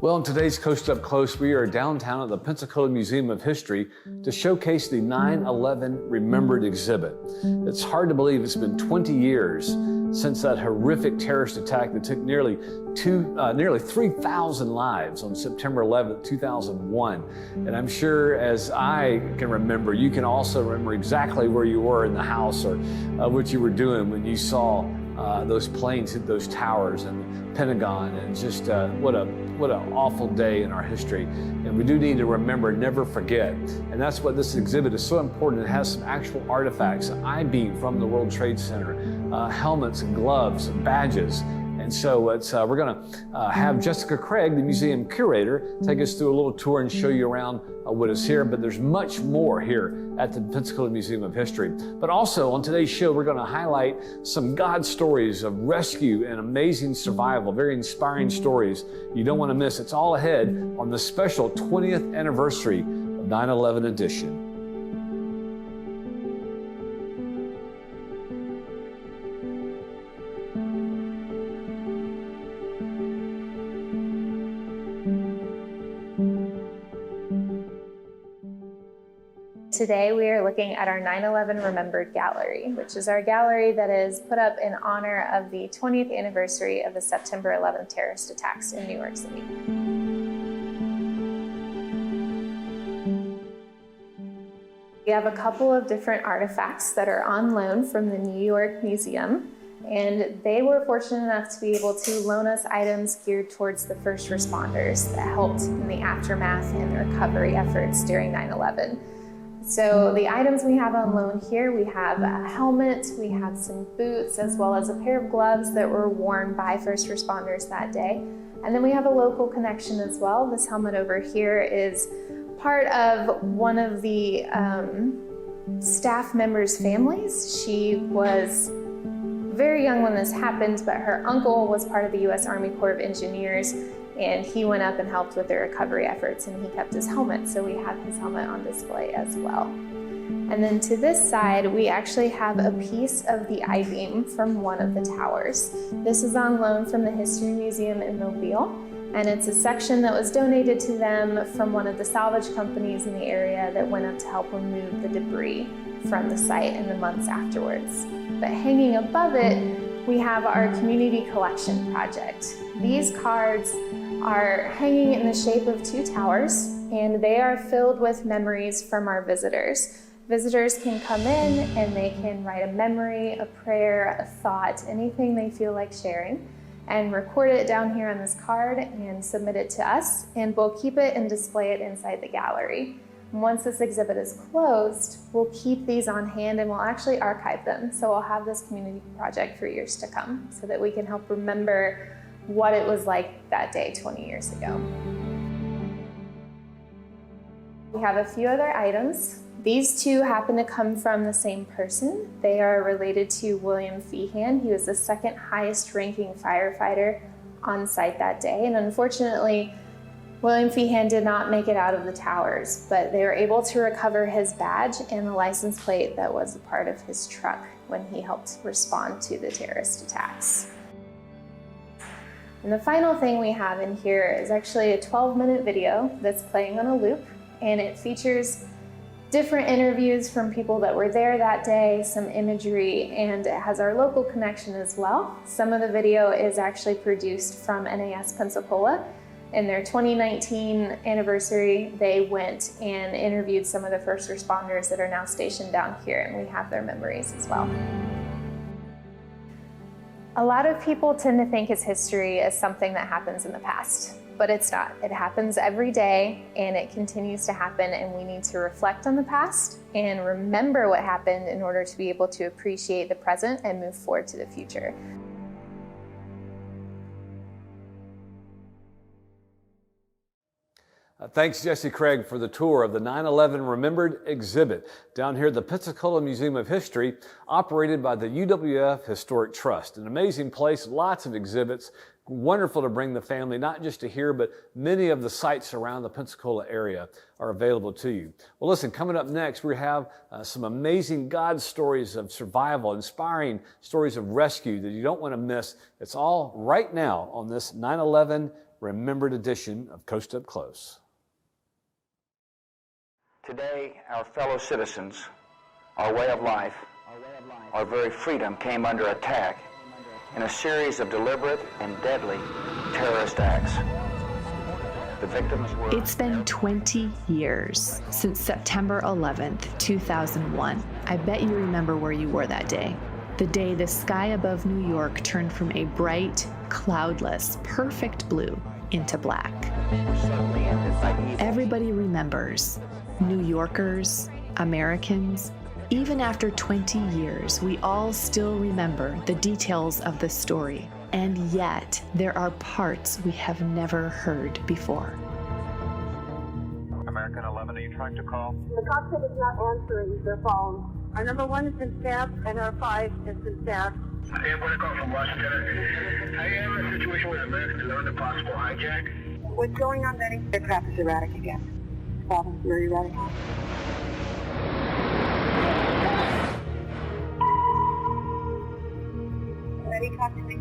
Well, in today's Coast Up Close, we are downtown at the Pensacola Museum of History to showcase the 9/11 Remembered exhibit. It's hard to believe it's been 20 years since that horrific terrorist attack that took nearly 3,000 lives on September 11th, 2001. And I'm sure as I can remember, you can also remember exactly where you were in the house or what you were doing when you saw those planes hit those towers and the Pentagon, and just what an awful day in our history. And we do need to remember, never forget. And that's what this exhibit is so important. It has some actual artifacts, an I-beam from the World Trade Center, helmets and gloves and badges. And so it's, we're going to have Jessica Craig, the museum curator, take us through a little tour and show you around what is here. But there's much more here at the Pensacola Museum of History. But also on today's show, we're going to highlight some God stories of rescue and amazing survival, very inspiring stories you don't want to miss. It's all ahead on the special 20th anniversary of 9/11 edition. Today we are looking at our 9/11 Remembered Gallery, which is our gallery that is put up in honor of the 20th anniversary of the September 11th terrorist attacks in New York City. We have a couple of different artifacts that are on loan from the New York Museum, and they were fortunate enough to be able to loan us items geared towards the first responders that helped in the aftermath and the recovery efforts during 9/11. So the items we have on loan here, we have a helmet, we have some boots, as well as a pair of gloves that were worn by first responders that day. And then we have a local connection as well. This helmet over here is part of one of the staff members' families. She was very young when this happened, but her uncle was part of the U.S. Army Corps of Engineers, and he went up and helped with the recovery efforts, and he kept his helmet, so we have his helmet on display as well. And then to this side, we actually have a piece of the I-beam from one of the towers. This is on loan from the History Museum in Mobile, and it's a section that was donated to them from one of the salvage companies in the area that went up to help remove the debris from the site in the months afterwards. But hanging above it, we have our community collection project. These cards are hanging in the shape of two towers, and they are filled with memories from our visitors. Visitors can come in and they can write a memory, a prayer, a thought, anything they feel like sharing, and record it down here on this card and submit it to us, and we'll keep it and display it inside the gallery. Once this exhibit is closed, we'll keep these on hand and we'll actually archive them. So we'll have this community project for years to come so that we can help remember what it was like that day 20 years ago. We have a few other items. These two happen to come from the same person. They are related to William Feehan. He was the second highest ranking firefighter on site that day. And unfortunately, William Feehan did not make it out of the towers, but they were able to recover his badge and the license plate that was a part of his truck when he helped respond to the terrorist attacks. And the final thing we have in here is actually a 12-minute video that's playing on a loop, and it features different interviews from people that were there that day, some imagery, and it has our local connection as well. Some of the video is actually produced from NAS Pensacola. In their 2019 anniversary, they went and interviewed some of the first responders that are now stationed down here, and we have their memories as well. A lot of people tend to think of history as something that happens in the past, but it's not. It happens every day, and it continues to happen, and we need to reflect on the past and remember what happened in order to be able to appreciate the present and move forward to the future. Thanks, Jesse Craig, for the tour of the 9/11 Remembered exhibit down here at the Pensacola Museum of History, operated by the UWF Historic Trust. An amazing place, lots of exhibits. Wonderful to bring the family, not just to here, but many of the sites around the Pensacola area are available to you. Well, listen, coming up next, we have some amazing God stories of survival, inspiring stories of rescue that you don't want to miss. It's all right now on this 9/11 remembered edition of Coast Up Close. Today, our fellow citizens, our way of life, our very freedom came under attack in a series of deliberate and deadly terrorist acts. The victims were... It's been 20 years since September 11th, 2001. I bet you remember where you were that day. The day the sky above New York turned from a bright, cloudless, perfect blue into black. Everybody remembers. New Yorkers, Americans. Even after 20 years, we all still remember the details of the story. And yet, there are parts we have never heard before. American 11, are you trying to call? The cockpit is not answering their phone. Our number 1 has been staffed, and our 5 has been staffed. Hey, I'm going to call from Washington. I am in a situation with American 11, a possible hijack. What's going on, Betty? The aircraft is erratic again. Problem, very erratic. Betty, talk to me.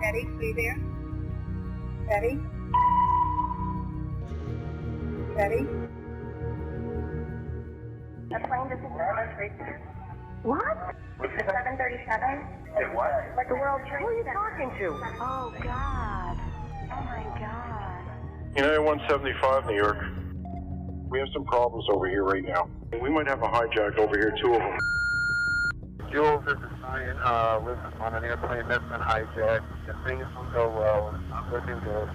Betty, are you there? Betty? Betty? The plane just almost reached here. What? The 737? Hey, what? Like the World Trade Who are you Center. talking to? Oh, God. Oh, my God. United 175, New York. We have some problems over here right now. We might have a hijack over here, 2 of them. Jules, this is Ryan. We're on an airplane that's been hijacked. If things don't go well, it's not looking good.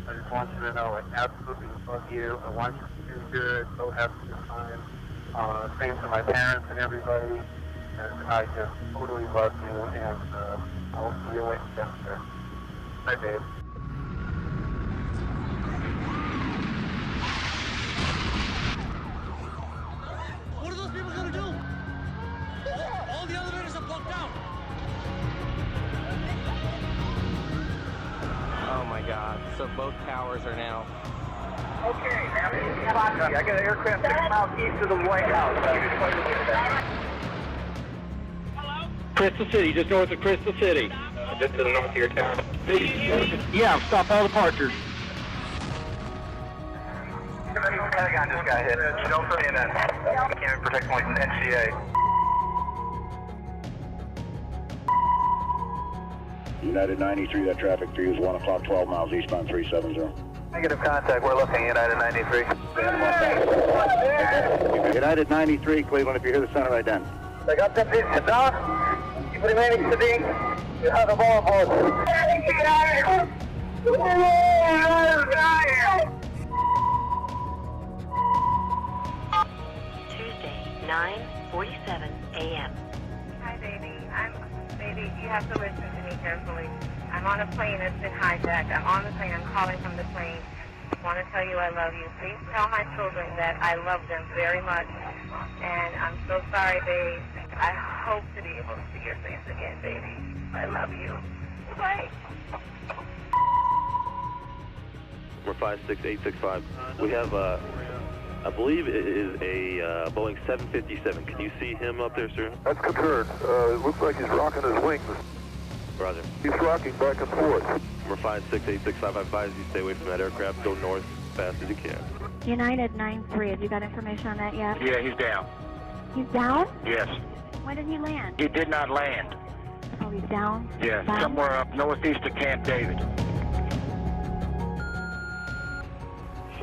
I just want you to know I absolutely love you. I want you to do good. So have a good time. Same to my parents and everybody. And I just totally love you. And I'll see you later, Jessica. Bye, babe. What are those people going to do? All the elevators are blocked out. Oh my God. So both towers are now. Okay, now I got an aircraft 6 miles east of the White House. Hello? Crystal City, just north of Crystal City. Just to the north of your town. Yeah, stop all departures. Pentagon just got hit. Don't say that. Can't protect points in NCA. United 93, that traffic for you is 1 o'clock, 12 miles eastbound 370. Negative contact, we're looking, United 93. United 93, Cleveland, if you hear the center right then. I got that piece of dog. You remaining sitting. You have the ball board. Tuesday, 9:47 a.m. Hi, baby. Baby, you have to listen to me carefully. I'm on a plane that's been hijacked. I'm on the plane. I'm calling from the plane. I want to tell you I love you. Please tell my children that I love them very much. And I'm so sorry, babe. I hope to be able to see your face again, baby. I love you. Bye. Number 56865. We have, I believe it is a Boeing 757. Can you see him up there, sir? That's confirmed. It looks like he's rocking his wings. Roger. He's rocking back and forth. Number 56865, I advise you stay away from that aircraft. Go north as fast as you can. United 93, have you got information on that yet? Yeah, he's down. He's down? Yes. When did he land? He did not land. Oh, he's down? Yes, Down? somewhere up northeast of Camp David.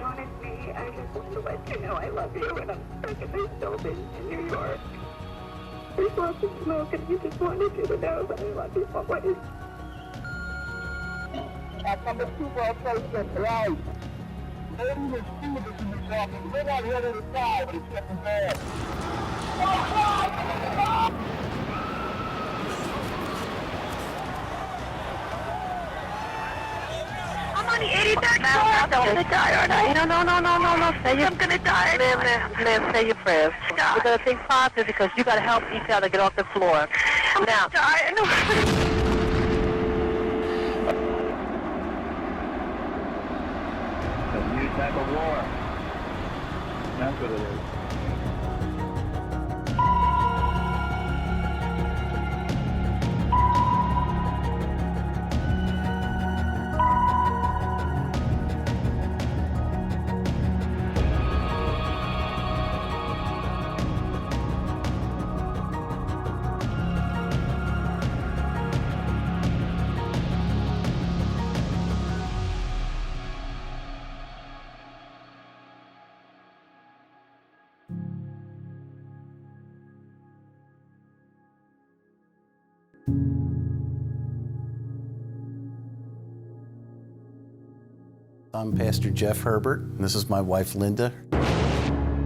Honestly, I just want to let you know I love you, and I'm stuck in this building in New York. There's lots of smoke, and we just wanted you to know that I love you always. That's number 2 World Trade Center, right? Ladies and students in the traffic, we're not here to the side, but it's getting bad. I'm on the 83rd floor. I'm gonna die, aren't I? No. I'm gonna die. Liv, say your prayers. We're going to think positive because you got to help each other get off the floor. I'm Now, dying. A new type of war. That's what it is. I'm Pastor Jeff Herbert, and this is my wife, Linda.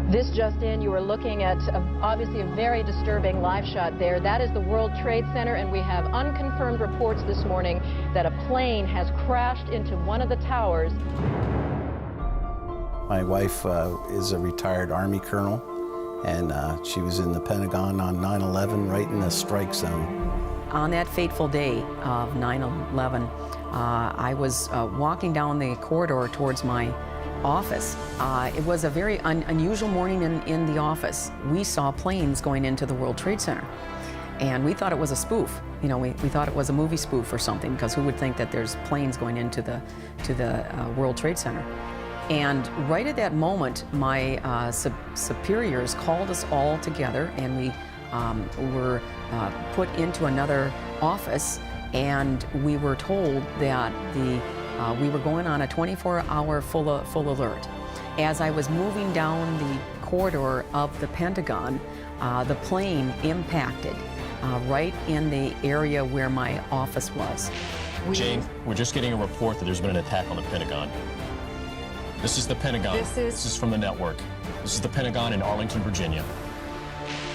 This just in, you are looking at obviously a very disturbing live shot there. That is the World Trade Center, and we have unconfirmed reports this morning that a plane has crashed into one of the towers. My wife is a retired Army colonel, and she was in the Pentagon on 9/11, right in the strike zone. On that fateful day of 9/11, I was walking down the corridor towards my office. It was a very unusual morning in the office. We saw planes going into the World Trade Center, and we thought it was a spoof. You know, we thought it was a movie spoof or something, because who would think that there's planes going into the World Trade Center? And right at that moment, my superiors called us all together, and we were put into another office, and we were told that we were going on a 24-hour full alert. As I was moving down the corridor of the Pentagon, the plane impacted right in the area where my office was. Jane, we're just getting a report that there's been an attack on the Pentagon. This is the Pentagon. This is from the network. This is the Pentagon in Arlington, Virginia.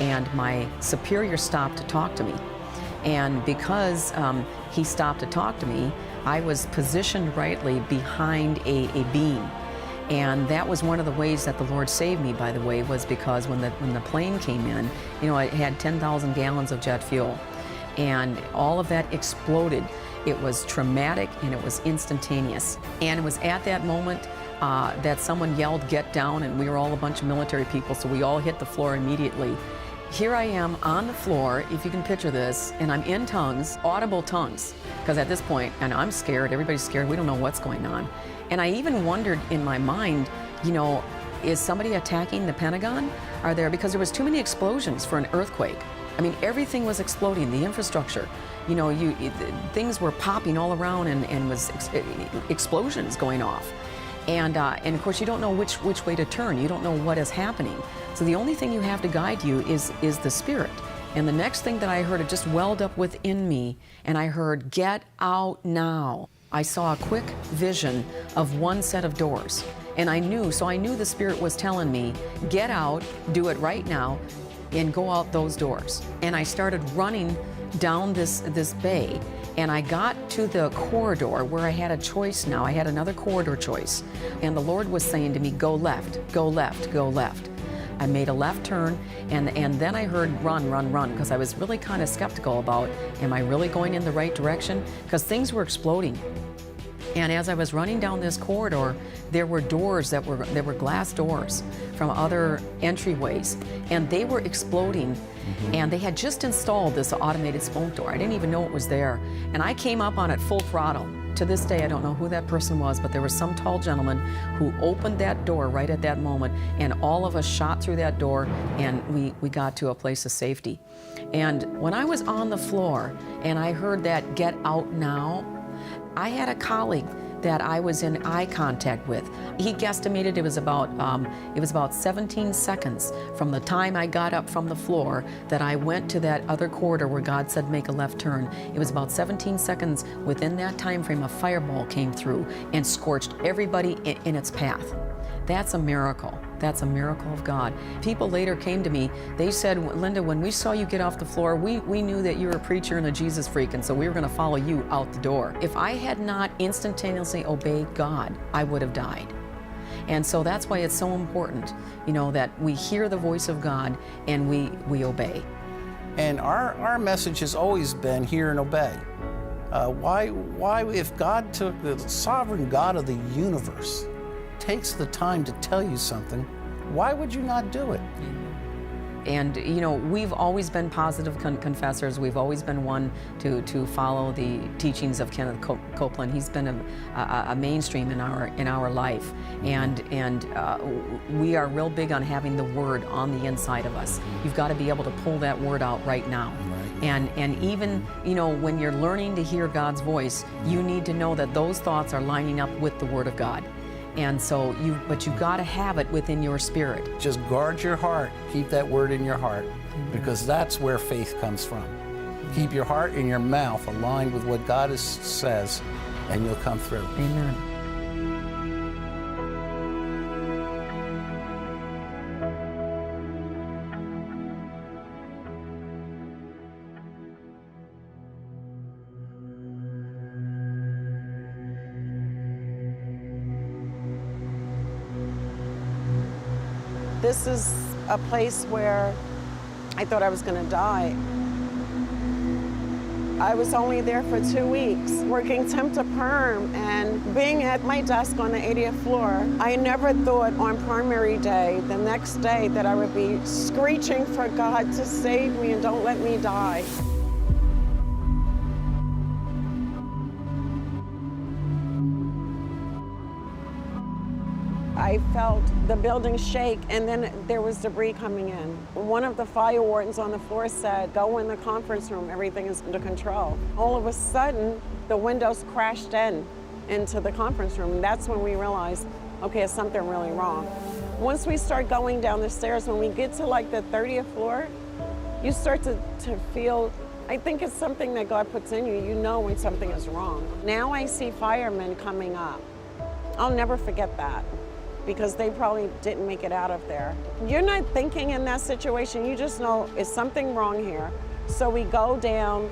And my superior stopped to talk to me. And because he stopped to talk to me, I was positioned rightly behind a beam. And that was one of the ways that the Lord saved me, by the way, was because when the plane came in, you know, it had 10,000 gallons of jet fuel. And all of that exploded. It was traumatic and it was instantaneous. And it was at that moment that someone yelled, "Get down," and we were all a bunch of military people, so we all hit the floor immediately. Here I am on the floor, if you can picture this, and I'm in tongues, audible tongues, because at this point, and I'm scared, everybody's scared, we don't know what's going on. And I even wondered in my mind, you know, is somebody attacking the Pentagon? Are there, because there was too many explosions for an earthquake. I mean, everything was exploding, the infrastructure. You know, things were popping all around and was explosions going off. And of course, you don't know which way to turn. You don't know what is happening. So the only thing you have to guide you is the Spirit. And the next thing that I heard, it just welled up within me, and I heard, "Get out now." I saw a quick vision of one set of doors. And I knew the Spirit was telling me, "Get out, do it right now, and go out those doors." And I started running down this bay. And I got to the corridor where I had a choice now. I had another corridor choice. And the Lord was saying to me, "Go left, go left, go left." I made a left turn, and then I heard run, run, run, because I was really kind of skeptical about, am I really going in the right direction? Because things were exploding. And as I was running down this corridor, there were doors that were glass doors from other entryways, and they were exploding. And they had just installed this automated smoke door. I didn't even know it was there. And I came up on it full throttle. To this day, I don't know who that person was, but there was some tall gentleman who opened that door right at that moment, and all of us shot through that door, and we got to a place of safety. And when I was on the floor and I heard that "Get out now," I had a colleague that I was in eye contact with. He guesstimated it was about 17 seconds from the time I got up from the floor that I went to that other corridor where God said make a left turn. It was about 17 seconds within that time frame a fireball came through and scorched everybody in its path. That's a miracle. That's a miracle of God. People later came to me, they said, "Linda, when we saw you get off the floor, we knew that you were a preacher and a Jesus freak, and so we were going to follow you out the door." If I had not instantaneously obeyed God, I would have died. And so that's why it's so important, you know, that we hear the voice of God and we obey. And our message has always been hear and obey. Why, if God took the sovereign God of the universe, takes the time to tell you something, why would you not do it? And, you know, we've always been positive confessors. We've always been one to follow the teachings of Kenneth Copeland. He's been a mainstream in our life. And we are real big on having the Word on the inside of us. You've got to be able to pull that Word out right now. Right. And even, you know, when you're learning to hear God's voice, you need to know that those thoughts are lining up with the Word of God. And so but you got to have it within your spirit. Just guard your heart. Keep that word in your heart, because that's where faith comes from. Keep your heart and your mouth aligned with what God says, and you'll come through. Amen. This is a place where I thought I was going to die. I was only there for 2 weeks, working temp to perm and being at my desk on the 80th floor. I never thought on primary day, the next day, that I would be screeching for God to save me and don't let me die. I felt the building shake, and then there was debris coming in. One of the fire wardens on the floor said, "Go in the conference room, everything is under control." All of a sudden, the windows crashed into the conference room, and that's when we realized, okay, it's something really wrong. Once we start going down the stairs, when we get to like the 30th floor, you start to feel, I think it's something that God puts in you. You know when something is wrong. Now I see firemen coming up. I'll never forget that, because they probably didn't make it out of there. You're not thinking in that situation, you just know is something wrong here. So we go down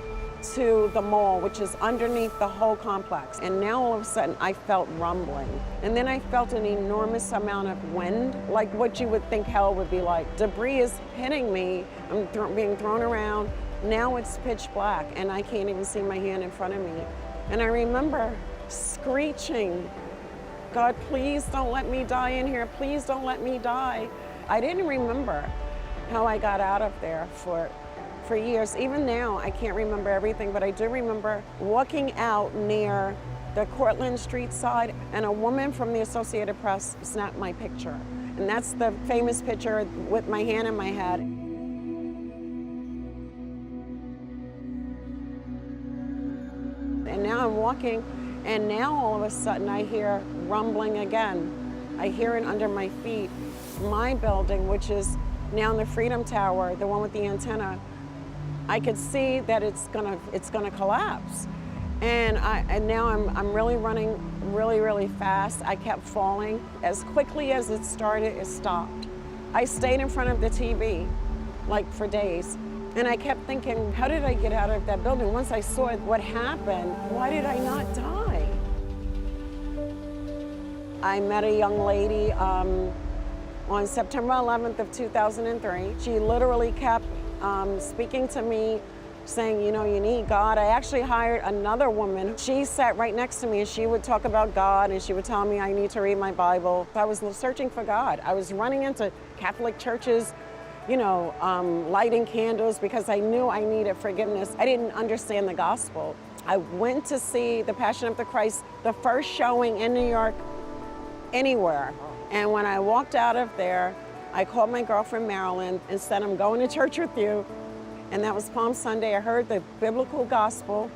to the mall, which is underneath the whole complex. And now all of a sudden I felt rumbling. And then I felt an enormous amount of wind, like what you would think hell would be like. Debris is hitting me, I'm being thrown around. Now it's pitch black and I can't even see my hand in front of me. And I remember screeching, "God, please don't let me die in here. Please don't let me die." I didn't remember how I got out of there for years. Even now, I can't remember everything, but I do remember walking out near the Cortlandt Street side, and a woman from the Associated Press snapped my picture. And that's the famous picture with my hand in my head. And now I'm walking, and now all of a sudden I hear rumbling again. I hear it under my feet. My building, which is now in the Freedom Tower, the one with the antenna, I could see that it's gonna collapse. And now I'm really running really fast. I kept falling. As quickly as it started, it stopped. I stayed in front of the TV, like for days. And I kept thinking, how did I get out of that building? Once I saw what happened, why did I not die? I met a young lady on September 11th of 2003. She literally kept speaking to me, saying, you know, you need God. I actually hired another woman. She sat right next to me and she would talk about God and she would tell me I need to read my Bible. I was searching for God. I was running into Catholic churches, you know, lighting candles because I knew I needed forgiveness. I didn't understand the gospel. I went to see The Passion of the Christ, the first showing in New York, anywhere. And when I walked out of there, I called my girlfriend Marilyn and said, I'm going to church with you. And that was Palm Sunday. I heard the biblical gospel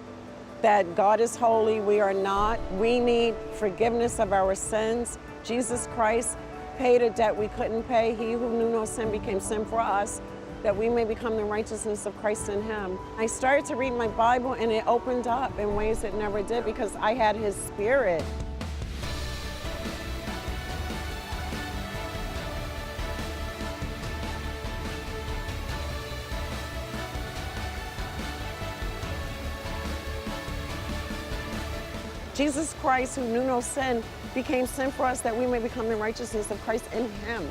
that God is holy, we are not. We need forgiveness of our sins. Jesus Christ paid a debt we couldn't pay. He who knew no sin became sin for us, that we may become the righteousness of Christ in him. I started to read my Bible and it opened up in ways it never did because I had his spirit. Jesus Christ, who knew no sin, became sin for us that we may become the righteousness of Christ in him.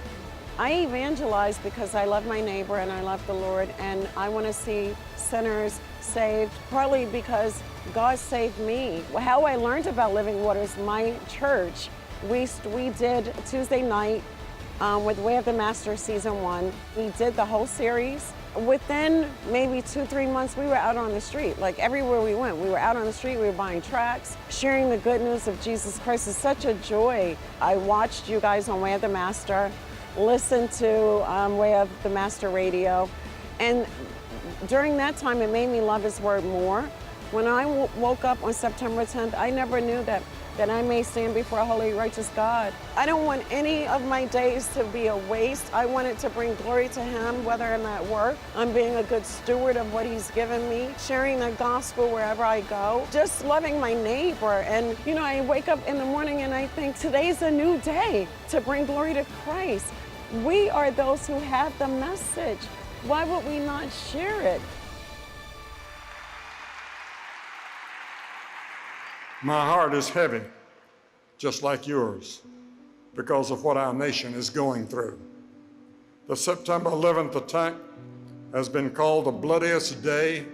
I evangelize because I love my neighbor and I love the Lord, and I want to see sinners saved, partly because God saved me. How I learned about Living Waters, my church, we did Tuesday night with Way of the Master Season 1. We did the whole series. Within maybe 2-3 months, we were out on the street. Like everywhere we went, we were out on the street, we were buying tracts, sharing the good news of Jesus Christ. It's such a joy. I watched you guys on Way of the Master, listened to Way of the Master radio, and during that time, it made me love his word more. When I woke up on September 10th, I never knew that I may stand before a holy, righteous God. I don't want any of my days to be a waste. I want it to bring glory to him, whether I'm at work, I'm being a good steward of what he's given me, sharing the gospel wherever I go, just loving my neighbor. And, you know, I wake up in the morning and I think today's a new day to bring glory to Christ. We are those who have the message. Why would we not share it? My heart is heavy, just like yours, because of what our nation is going through. The September 11th attack has been called the bloodiest day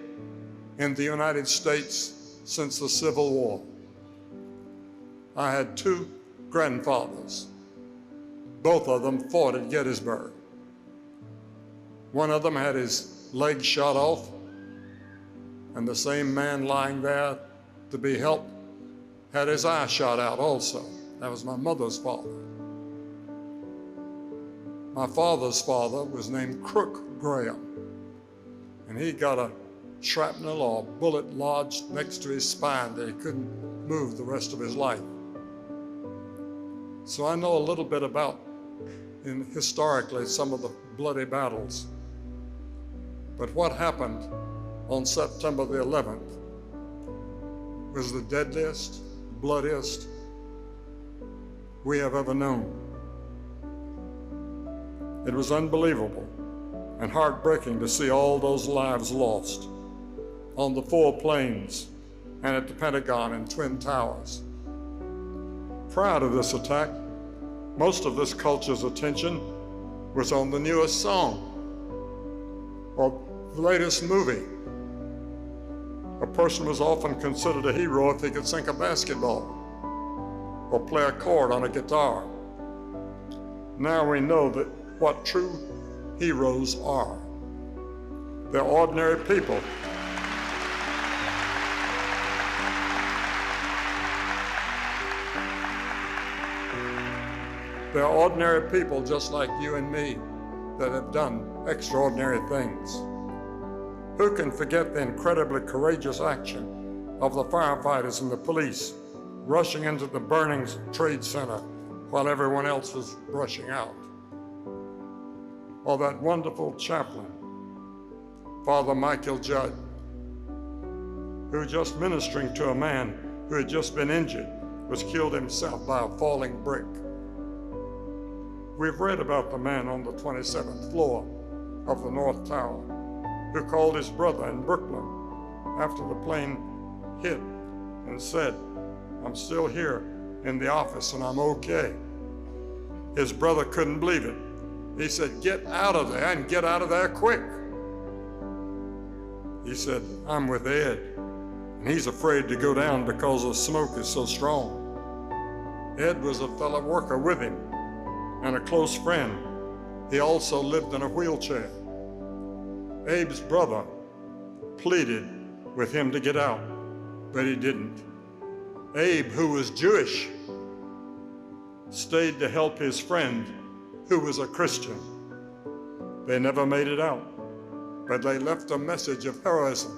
in the United States since the Civil War. I had two grandfathers. Both of them fought at Gettysburg. One of them had his leg shot off, and the same man lying there to be helped had his eye shot out also. That was my mother's father. My father's father was named Crook Graham, and he got a shrapnel or bullet lodged next to his spine that he couldn't move the rest of his life. So I know a little bit about, historically, some of the bloody battles. But what happened on September the 11th was the deadliest, bloodiest we have ever known. It was unbelievable and heartbreaking to see all those lives lost on the 4 planes and at the Pentagon and Twin Towers. Prior to this attack, most of this culture's attention was on the newest song or the latest movie. A person was often considered a hero if he could sink a basketball or play a chord on a guitar. Now we know that what true heroes are. They're ordinary people. They're ordinary people just like you and me that have done extraordinary things. Who can forget the incredibly courageous action of the firefighters and the police rushing into the burning trade center while everyone else was rushing out? Or that wonderful chaplain, Father Michael Judd, who just ministering to a man who had just been injured was killed himself by a falling brick. We've read about the man on the 27th floor of the North Tower who called his brother in Brooklyn after the plane hit and said, "I'm still here in the office and I'm okay." His brother couldn't believe it. He said, "Get out of there and get out of there quick." He said, "I'm with Ed, and he's afraid to go down because the smoke is so strong." Ed was a fellow worker with him and a close friend. He also lived in a wheelchair. Abe's brother pleaded with him to get out, but he didn't. Abe, who was Jewish, stayed to help his friend who was a Christian. They never made it out, but they left a message of heroism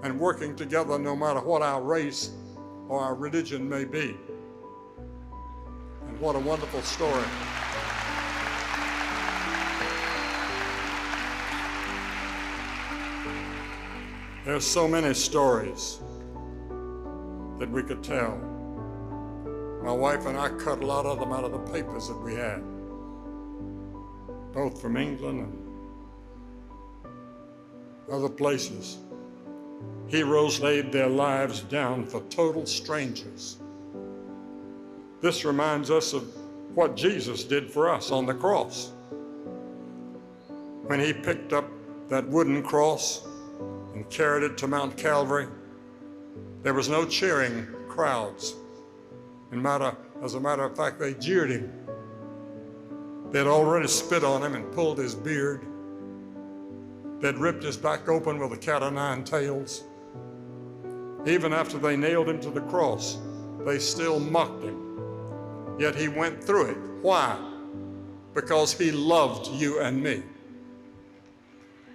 and working together no matter what our race or our religion may be. And what a wonderful story. There's so many stories that we could tell. My wife and I cut a lot of them out of the papers that we had, both from England and other places. Heroes laid their lives down for total strangers. This reminds us of what Jesus did for us on the cross. When he picked up that wooden cross and carried it to Mount Calvary, there was no cheering crowds. As a matter of fact, they jeered him. They'd already spit on him and pulled his beard. They'd ripped his back open with a cat o' nine tails. Even after they nailed him to the cross, they still mocked him. Yet he went through it. Why? Because he loved you and me.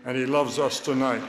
And he loves us tonight.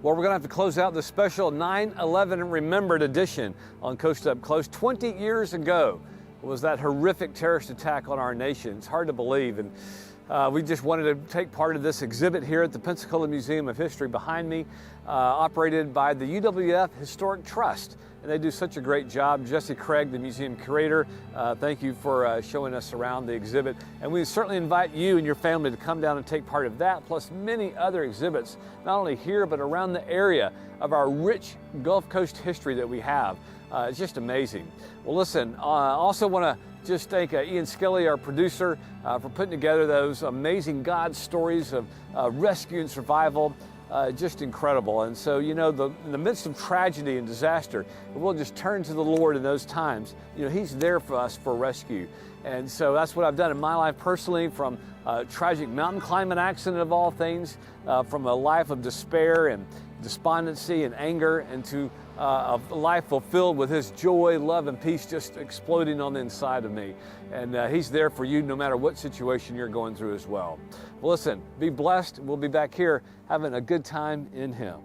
Well, we're going to have to close out this special 9/11 Remembered edition on Coast Up Close. 20 years ago was that horrific terrorist attack on our nation. It's hard to believe. And we just wanted to take part of this exhibit here at the Pensacola Museum of History behind me, operated by the UWF Historic Trust. And they do such a great job. Jesse Craig, the museum curator, thank you for showing us around the exhibit. And we certainly invite you and your family to come down and take part of that, plus many other exhibits, not only here, but around the area of our rich Gulf Coast history that we have. It's just amazing. Well, listen, I also want to just thank Ian Skelly, our producer, for putting together those amazing God stories of rescue and survival. Just incredible. And so, you know, in the midst of tragedy and disaster, we'll just turn to the Lord in those times. You know, He's there for us for rescue. And so that's what I've done in my life personally, from a tragic mountain climbing accident of all things, from a life of despair and despondency and anger, into a life fulfilled with His joy, love, and peace just exploding on the inside of me. And He's there for you no matter what situation you're going through as well. Well, listen, be blessed. We'll be back here having a good time in Him.